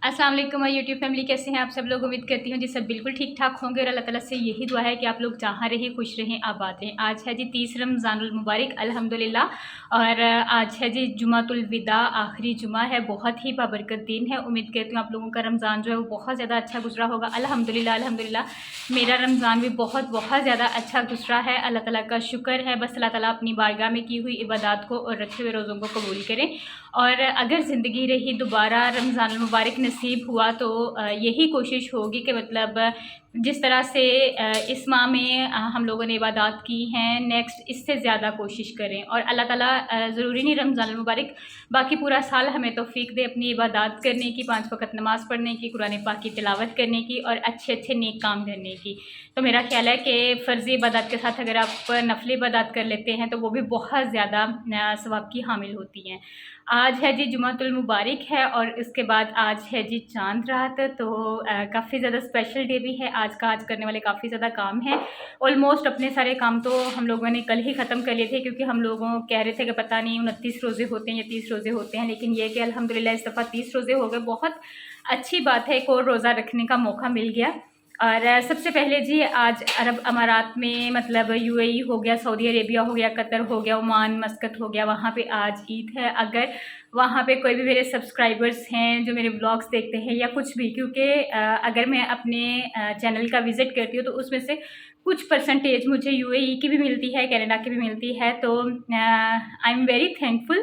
अस्सलाम वालेकुम my YouTube family, कैसे हैं आप सब लोग। उम्मीद करती हूँ जी सब बिल्कुल ठीक ठाक होंगे और अल्लाह ताला से यही दुआ है कि आप लोग जहाँ रहें खुश रहें आबाद रहें। आज है जी 30 रमज़ानुल मुबारक अल्हम्दुलिल्लाह। और आज है जी जुमातुल विदा, आखिरी जुमा है। बहुत ही बाबरकत दिन है। उम्मीद करती हूँ आप लोगों का रमज़ान जो है वो बहुत ज़्यादा अच्छा गुजरा होगा। अल्हम्दुलिल्लाह अल्हम्दुलिल्लाह मेरा रमज़ान भी बहुत बहुत ज़्यादा अच्छा गुजरा है। अल्लाह ताला का शुक्र है। बस अल्लाह ताला अपनी बारगाह में की हुई इबादत को और रखे हुए रोज़ों को कबूल करें। और अगर ज़िंदगी रही दोबारा रमज़ान मुबारक नसीब हुआ तो यही कोशिश होगी कि मतलब जिस तरह से इस माह में हम लोगों ने इबादत की हैं, नेक्स्ट इससे ज़्यादा कोशिश करें। और अल्लाह ताला ज़रूरी नहीं रमज़ान मुबारक, बाकी पूरा साल हमें तौफ़ीक दे अपनी इबादत करने की, 5 वक़्त नमाज़ पढ़ने की, कुरान पाक की तिलावत करने की और अच्छे अच्छे नेक काम करने की। तो मेरा ख्याल है कि फ़र्ज़ी इबादत के साथ अगर आप नफली इबादत कर लेते हैं तो वो भी बहुत ज़्यादा सवाब की हामिल होती हैं। आज है जी जुमातुल मुबारक है और इसके बाद आज है जी चाँद रात। तो काफ़ी ज़्यादा स्पेशल डे भी है आज का। आज करने वाले काफ़ी ज़्यादा काम हैं। ऑलमोस्ट अपने सारे काम तो हम लोगों ने कल ही ख़त्म कर लिए थे, क्योंकि हम लोगों कह रहे थे कि पता नहीं 29 रोज़े होते हैं या 30 रोज़े होते हैं, लेकिन ये कि अल्हम्दुलिल्लाह इस दफ़ा 30 रोज़े हो गए। बहुत अच्छी बात है, एक और रोज़ा रखने का मौका मिल गया। और सबसे पहले जी आज अरब अमारात में मतलब यूएई हो गया, सऊदी अरेबिया हो गया, कतर हो गया, ओमान, मस्कत हो गया, वहाँ पे आज ईद है। अगर वहाँ पे कोई भी मेरे सब्सक्राइबर्स हैं जो मेरे ब्लॉग्स देखते हैं या कुछ भी, क्योंकि अगर मैं अपने चैनल का विज़िट करती हूँ तो उसमें से कुछ परसेंटेज मुझे यूएई की भी मिलती है, कनाडा की भी मिलती है। तो आई एम वेरी थैंकफुल,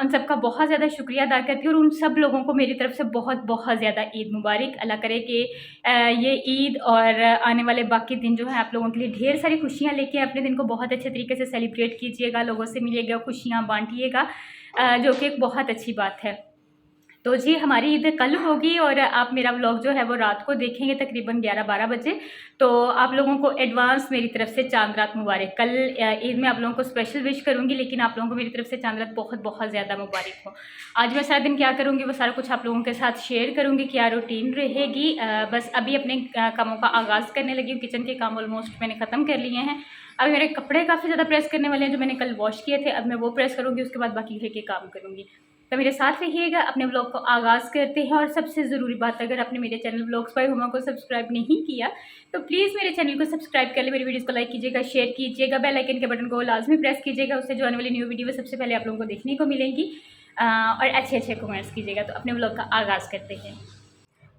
उन सब का बहुत ज़्यादा शुक्रिया अदा करती हूँ। और उन सब लोगों को मेरी तरफ से बहुत बहुत ज़्यादा ईद मुबारक। अल्लाह करे कि ये ईद और आने वाले बाकी दिन जो है आप लोगों के लिए ढेर सारी खुशियाँ लेके अपने दिन को बहुत अच्छे तरीके से सेलिब्रेट कीजिएगा, लोगों से मिलिएगा, खुशियाँ बांटिएगा, जो कि एक बहुत अच्छी बात है। तो जी हमारी ईद कल होगी और आप मेरा व्लॉग जो है वो रात को देखेंगे तकरीबन 11-12 बजे। तो आप लोगों को एडवांस मेरी तरफ से चांद रात मुबारक। कल ईद में आप लोगों को स्पेशल विश करूंगी, लेकिन आप लोगों को मेरी तरफ से चांद रात बहुत बहुत ज़्यादा मुबारक हो। आज मैं सारा दिन क्या करूंगी वो सारा कुछ आप लोगों के साथ शेयर करूंगी, क्या रूटीन रहेगी। बस अभी अपने कामों का आगाज़ करने लगी हूँ। किचन के काम ऑलमोस्ट मैंने ख़त्म कर लिए हैं। अभी मेरे कपड़े काफ़ी ज़्यादा प्रेस करने वाले हैं जो मैंने कल वॉश किए थे, अब मैं वो प्रेस करूँगी, उसके बाद बाकी घर के काम करूँगी। तो मेरे साथ रहिएगा। अपने ब्लॉग को आगाज़ करते हैं। और सबसे ज़रूरी बात, अगर आपने मेरे चैनल ब्लॉग्स बाय हुमा को सब्सक्राइब नहीं किया तो प्लीज़ मेरे चैनल को सब्सक्राइब कर ले, मेरी वीडियोज़ को लाइक कीजिएगा, शेयर कीजिएगा, बेल आइकन के बटन को लाजमी प्रेस कीजिएगा, उससे जो आने वाली न्यू वीडियो सबसे पहले आप लोगों को देखने को मिलेंगी। और अच्छे अच्छे कमेंट्स कीजिएगा। तो अपने ब्लॉग का आगाज़ करते हैं।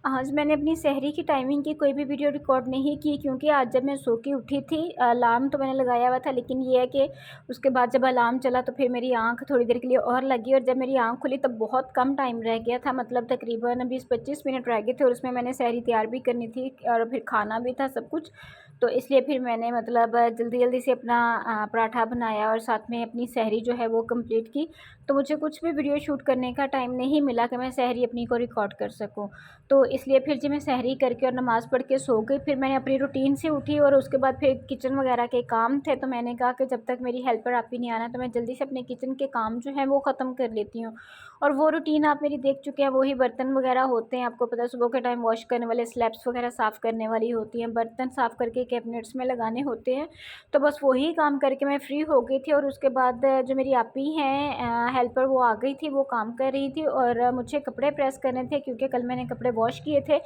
आज मैंने अपनी सहरी की टाइमिंग की कोई भी वीडियो रिकॉर्ड नहीं की, क्योंकि आज जब मैं सो के उठी थी, अलार्म तो मैंने लगाया हुआ था, लेकिन ये है कि उसके बाद जब अलार्म चला तो फिर मेरी आंख थोड़ी देर के लिए और लगी, और जब मेरी आंख खुली तब बहुत कम टाइम रह गया था, मतलब तकरीबन 20-25 मिनट रह गए थे, और उसमें मैंने सहरी तैयार भी करनी थी और फिर खाना भी था सब कुछ। तो इसलिए फिर मैंने मतलब जल्दी जल्दी से अपना पराठा बनाया और साथ में अपनी सहरी जो है वो कंप्लीट की। तो मुझे कुछ भी वीडियो शूट करने का टाइम नहीं मिला कि मैं सहरी अपनी को रिकॉर्ड कर सकूं। तो इसलिए फिर जी मैं सहरी करके और नमाज़ पढ़ के सो गई। फिर मैंने अपनी रूटीन से उठी और उसके बाद फिर किचन वगैरह के काम थे, तो मैंने कहा कि जब तक मेरी हेल्पर आप ही नहीं आना तो मैं जल्दी से अपने किचन के काम जो हैं वो ख़त्म कर लेती हूँ। और वो रूटीन आप मेरी देख चुके हैं, वही बर्तन वगैरह होते हैं, आपको पता है सुबह के टाइम वॉश करने वाले स्लैब्स वगैरह साफ़ करने वाली होती हैं, बर्तन साफ़ करके कैबिनेट्स में लगाने होते हैं। तो बस वही काम करके मैं फ्री हो गई थी। और उसके बाद जो मेरी आपी हैं हेल्पर, वो आ गई थी, वो काम कर रही थी और मुझे कपड़े प्रेस करने थे, क्योंकि कल मैंने कपड़े वॉश किए थे,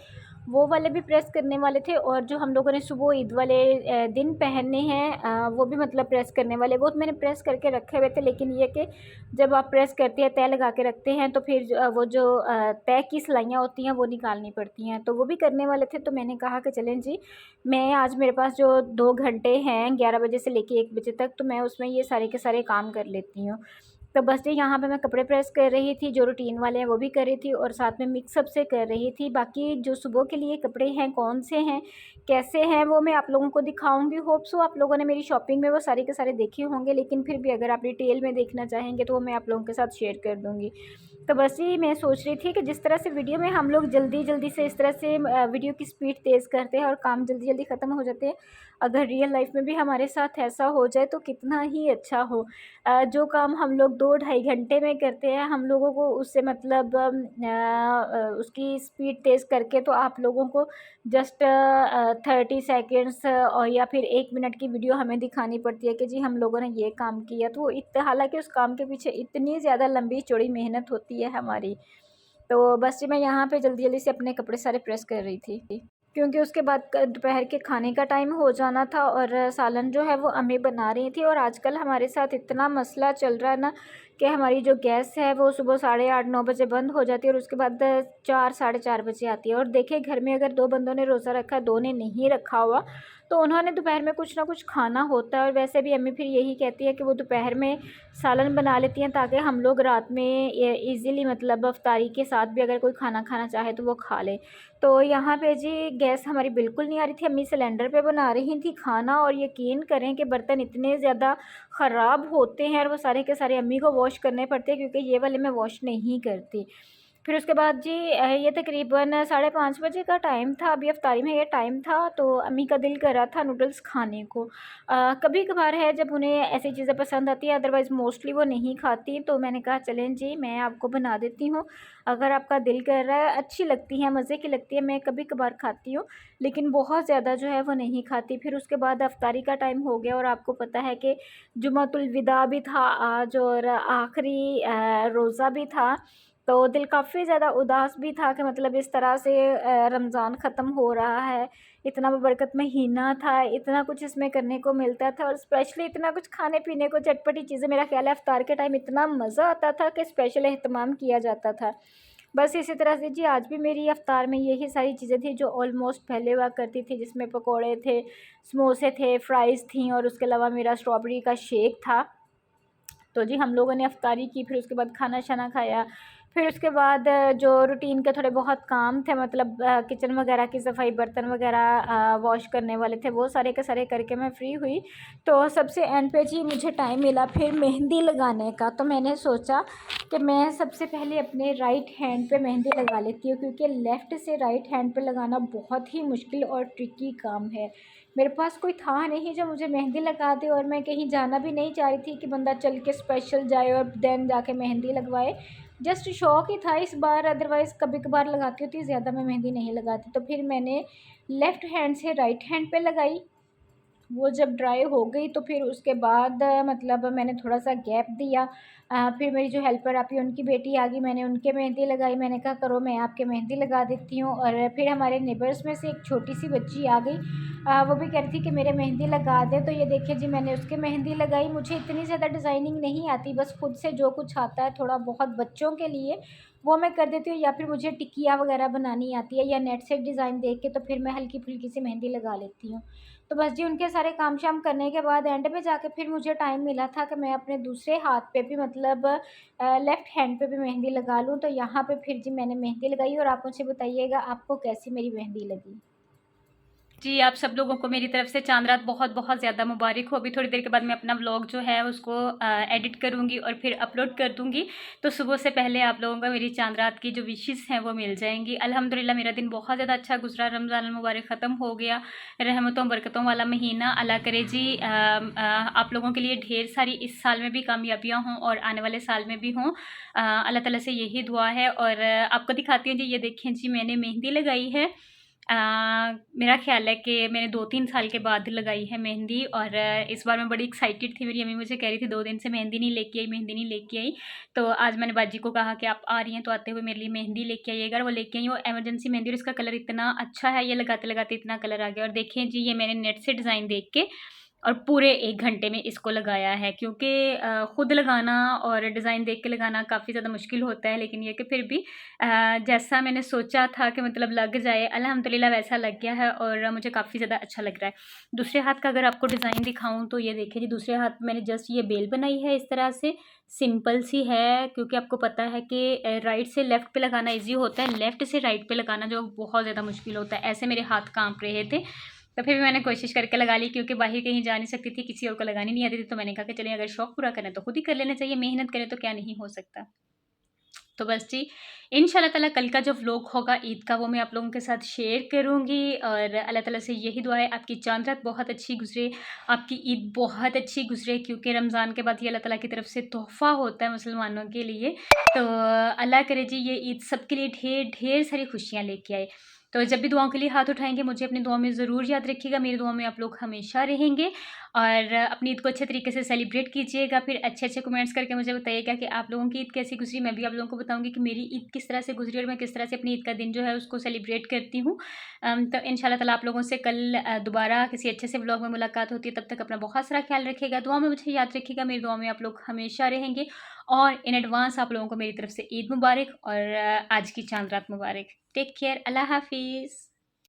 वो वाले भी प्रेस करने वाले थे। और जो हम लोगों ने सुबह ईद वाले दिन पहनने हैं वो भी मतलब प्रेस करने वाले, वो तो मैंने प्रेस करके रखे हुए थे। लेकिन ये कि जब आप प्रेस करते हैं, तय लगा के रखते हैं, तो फिर वो जो तय की सिलाइयाँ होती हैं वो निकालनी पड़ती हैं, तो वो भी करने वाले थे। तो मैंने कहा कि चलें जी, मैं आज मेरे पास जो 2 घंटे हैं 11 बजे से लेके 1 बजे तक, तो मैं उसमें ये सारे के सारे काम कर लेती हूँ। तो बस जी यहाँ पे मैं कपड़े प्रेस कर रही थी, जो रूटीन वाले हैं वो भी कर रही थी, और साथ में मिक्सअप से कर रही थी। बाकी जो सुबह के लिए कपड़े हैं, कौन से हैं, कैसे हैं, वो मैं आप लोगों को दिखाऊंगी। होप सो आप लोगों ने मेरी शॉपिंग में वो सारे के सारे देखे होंगे, लेकिन फिर भी अगर आप डिटेल में देखना चाहेंगे तो वो मैं आप लोगों के साथ शेयर कर दूँगी। तो बस ही मैं सोच रही थी कि जिस तरह से वीडियो में हम लोग जल्दी जल्दी से इस तरह से वीडियो की स्पीड तेज़ करते हैं और काम जल्दी जल्दी ख़त्म हो जाते हैं, अगर रियल लाइफ में भी हमारे साथ ऐसा हो जाए तो कितना ही अच्छा हो। जो काम हम लोग 2-2.5 घंटे में करते हैं, हम लोगों को उससे मतलब उसकी स्पीड तेज़ करके तो आप लोगों को जस्ट 30 सेकेंड्स और या फिर 1 मिनट की वीडियो हमें दिखानी पड़ती है कि जी हम लोगों ने ये काम किया। तो हालांकि उस काम के पीछे इतनी ज़्यादा लंबी चौड़ी मेहनत होती है हमारी। तो बस जी मैं यहाँ पे जल्दी जल्दी से अपने कपड़े सारे प्रेस कर रही थी, क्योंकि उसके बाद दोपहर के खाने का टाइम हो जाना था और सालन जो है वो अम्मी बना रही थी। और आजकल हमारे साथ इतना मसला चल रहा है ना कि हमारी जो गैस है वो सुबह 8:30-9 बजे बंद हो जाती है और उसके बाद 4 साढ़े 4 बजे आती है। और देखिए घर में अगर 2 बंदों ने रोज़ा रखा है, 2 ने नहीं रखा हुआ, तो उन्होंने दोपहर में कुछ ना कुछ खाना होता है। और वैसे भी अम्मी फिर यही कहती है कि वो दोपहर में सालन बना लेती हैं ताकि हम लोग रात में ईज़िली मतलब अफ्तारी के साथ भी अगर कोई खाना खाना चाहे तो वो खा ले। तो यहाँ पे जी गैस हमारी बिल्कुल नहीं आ रही थी, अम्मी सिलेंडर पे बना रही थी खाना। और यकीन करें कि बर्तन इतने ज़्यादा ख़राब होते हैं और वो सारे के सारे अम्मी को वॉश करने पड़ते हैं, क्योंकि ये वाले मैं वॉश नहीं करती। फिर उसके बाद जी ये तकरीबन 5:30 बजे का टाइम था, अभी अफ्तारी में ये टाइम था, तो अम्मी का दिल कर रहा था नूडल्स खाने को। कभी कभार है जब उन्हें ऐसी चीज़ें पसंद आती है, अदरवाइज़ मोस्टली वो नहीं खाती। तो मैंने कहा चलें जी मैं आपको बना देती हूँ, अगर आपका दिल कर रहा है। अच्छी लगती है, मज़े की लगती है, मैं कभी कभार खाती हूँ, लेकिन बहुत ज़्यादा जो है वो नहीं खाती। फिर उसके बाद अफ्तारी का टाइम हो गया और आपको पता है कि जुमातुल विदा भी था आज और आखिरी रोज़ा भी था। तो दिल काफ़ी ज़्यादा उदास भी था कि मतलब इस तरह से रमज़ान ख़त्म हो रहा है। इतना बरकत महीना था, इतना कुछ इसमें करने को मिलता था और स्पेशली इतना कुछ खाने पीने को, चटपटी चीज़ें। मेरा ख़्याल है इफ्तार के टाइम इतना मज़ा आता था कि स्पेशल एहतमाम किया जाता था। बस इसी तरह से जी आज भी मेरी इफ्तार में यही सारी चीज़ें थी जो ऑलमोस्ट पहले हुआ करती थी, जिसमें पकोड़े थे, समोसे थे, फ्राइज़ थी और उसके अलावा मेरा स्ट्रॉबेरी का शेक था। तो जी हम लोगों ने इफ्तारी की, फिर उसके बाद खाना शाना खाया। फिर उसके बाद जो रूटीन के थोड़े बहुत काम थे, मतलब किचन वगैरह की सफाई, बर्तन वगैरह वॉश करने वाले थे, वो सारे के सारे करके मैं फ़्री हुई। तो सबसे एंड पे जी मुझे टाइम मिला फिर मेहंदी लगाने का। तो मैंने सोचा कि मैं सबसे पहले अपने राइट हैंड पे मेहंदी लगा लेती हूँ, क्योंकि लेफ़्ट से राइट हैंड पे लगाना बहुत ही मुश्किल और ट्रिकी काम है। मेरे पास कोई था नहीं जो मुझे मेहंदी लगा दे, और मैं कहीं जाना भी नहीं चाह रही थी कि बंदा चल के स्पेशल जाए और देन जाके मेहंदी लगवाए। जस्ट शौक ही था इस बार, अदरवाइज़ कभी कभार लगाती होती, ज़्यादा मैं मेहंदी नहीं लगाती। तो फिर मैंने लेफ़्ट हैंड से राइट हैंड पे लगाई। वो जब ड्राई हो गई तो फिर उसके बाद मतलब मैंने थोड़ा-सा गैप दिया। फिर मेरी जो हेल्पर आती है उनकी बेटी आ गई, मैंने उनके मेहंदी लगाई। मैंने कहा करो मैं आपके मेहंदी लगा देती हूँ। और फिर हमारे नेबर्स में से एक छोटी-सी बच्ची आ गई, वो भी कह रही थी कि मेरे मेहंदी लगा दें। तो ये देखिए जी मैंने उसके मेहंदी लगाई। मुझे इतनी ज़्यादा डिज़ाइनिंग नहीं आती, बस खुद से जो कुछ आता है थोड़ा बहुत बच्चों के लिए वो मैं कर देती हूँ, या फिर मुझे टिकिया वगैरह बनानी आती है या नेट से डिज़ाइन देख के तो फिर मैं हल्की-फुल्की सी मेहंदी लगा लेती हूँ। तो बस जी उनके सारे काम शाम करने के बाद एंड में जाके फिर मुझे टाइम मिला था कि मैं अपने दूसरे हाथ पे भी मतलब लेफ़्ट हैंड पे भी मेहंदी लगा लूँ। तो यहाँ पे फिर जी मैंने मेहंदी लगाई और आप मुझे बताइएगा आपको कैसी मेरी मेहंदी लगी? जी, आप सब लोगों को मेरी तरफ से चाँद रात बहुत-बहुत ज़्यादा मुबारक हो। अभी थोड़ी देर के बाद मैं अपना व्लॉग जो है उसको एडिट करूँगी और फिर अपलोड कर दूँगी। तो सुबह से पहले आप लोगों को मेरी चाँद रात की जो विशेज़ हैं वो मिल जाएँगी। अल्हम्दुलिल्लाह मेरा दिन बहुत ज़्यादा अच्छा गुज़रा, रमज़ान अल मुबारक ख़त्म हो गया। रहमतों बरकतों वाला महीना। अल्लाह करे जी आप लोगों के लिए ढेर सारी इस साल में भी कामयाबियाँ हों और आने वाले साल में भी हों। अल्लाह ताला से यही दुआ है। और आपको दिखाती हूँ जी, ये देखें जी मैंने मेहंदी लगाई है। अ, मेरा ख़्याल है कि मैंने 2-3 साल के बाद लगाई है मेहंदी। और इस बार मैं बड़ी एक्साइटेड थी। मेरी अम्मी मुझे कह रही थी 2 दिन से मेहंदी नहीं लेके आई, मेहंदी नहीं लेके आई। तो आज मैंने बाजी को कहा कि आप आ रही हैं तो आते हुए मेरे लिए मेहंदी लेके आइएगा। और वो लेके आई, वो इमरजेंसी मेहंदी, और इसका कलर इतना अच्छा है, ये लगाते-लगाते इतना कलर आ गया। और देखें जी ये मैंने नेट से डिज़ाइन देख के और पूरे 1 घंटे में इसको लगाया है, क्योंकि खुद लगाना और डिज़ाइन देख के लगाना काफ़ी ज़्यादा मुश्किल होता है। लेकिन ये कि फिर भी जैसा मैंने सोचा था कि मतलब लग जाए, अल्हम्दुलिल्लाह वैसा लग गया है और मुझे काफ़ी ज़्यादा अच्छा लग रहा है। दूसरे हाथ का अगर आपको डिज़ाइन दिखाऊँ तो ये देखिए जी, दूसरे हाथ में मैंने जस्ट ये बेल बनाई है इस तरह से, सिंपल सी है। क्योंकि आपको पता है कि राइट से लेफ़्ट पे लगाना ईज़ी होता है, लेफ़्ट से राइट पे लगाना जो बहुत ज़्यादा मुश्किल होता है। ऐसे मेरे हाथ काँप रहे थे। तो फिर भी मैंने कोशिश करके लगा ली, क्योंकि बाहर कहीं जा नहीं सकती थी, किसी और को लगानी नहीं आती थी। तो मैंने कहा कि चलिए अगर शौक पूरा करना है तो खुद ही कर लेना चाहिए, मेहनत करें तो क्या नहीं हो सकता। तो बस जी, इंशाल्लाह ताला कल का जो व्लॉग होगा ईद का वो मैं आप लोगों के साथ शेयर करूँगी। और अल्लाह ताला से यही दुआ है आपकी चाँद रात बहुत अच्छी गुज़रे, आपकी ईद बहुत अच्छी गुज़रे, क्योंकि रमज़ान के बाद ये अल्लाह ताला की तरफ से तोहफ़ा होता है मुसलमानों के लिए। तो अल्लाह करे जी ये ईद सबके लिए ढेर ढेर सारी खुशियाँ लेके आए। तो जब भी दुआओं के लिए हाथ उठाएँगे मुझे अपनी दुआ में ज़रूर याद रखिएगा, मेरी दुआ में आप लोग हमेशा रहेंगे और अपनी ईद को अच्छे तरीके से सेलिब्रेट कीजिएगा। फिर अच्छे-अच्छे कमेंट्स करके मुझे बताइएगा कि आप लोगों की ईद कैसी गुज़री, मैं भी आप लोगों को बताऊँगी कि मेरी ईद किस तरह से गुज़री और मैं किस तरह से अपनी ईद का दिन जो है उसको सेलिब्रेट करती हूँ। तो इंशाल्लाह ताला आप लोगों से कल दोबारा किसी अच्छे से व्लॉग में मुलाकात होती है, तब तक अपना बहुत सारा ख़्याल रखिएगा, दुआ में मुझे याद रखिएगा, मेरी दुआ में आप लोग हमेशा रहेंगे और इन एडवांस आप लोगों को मेरी तरफ से ईद मुबारक और आज की चाँद रात मुबारक। टेक केयर, अल्लाह हाफ़िज़।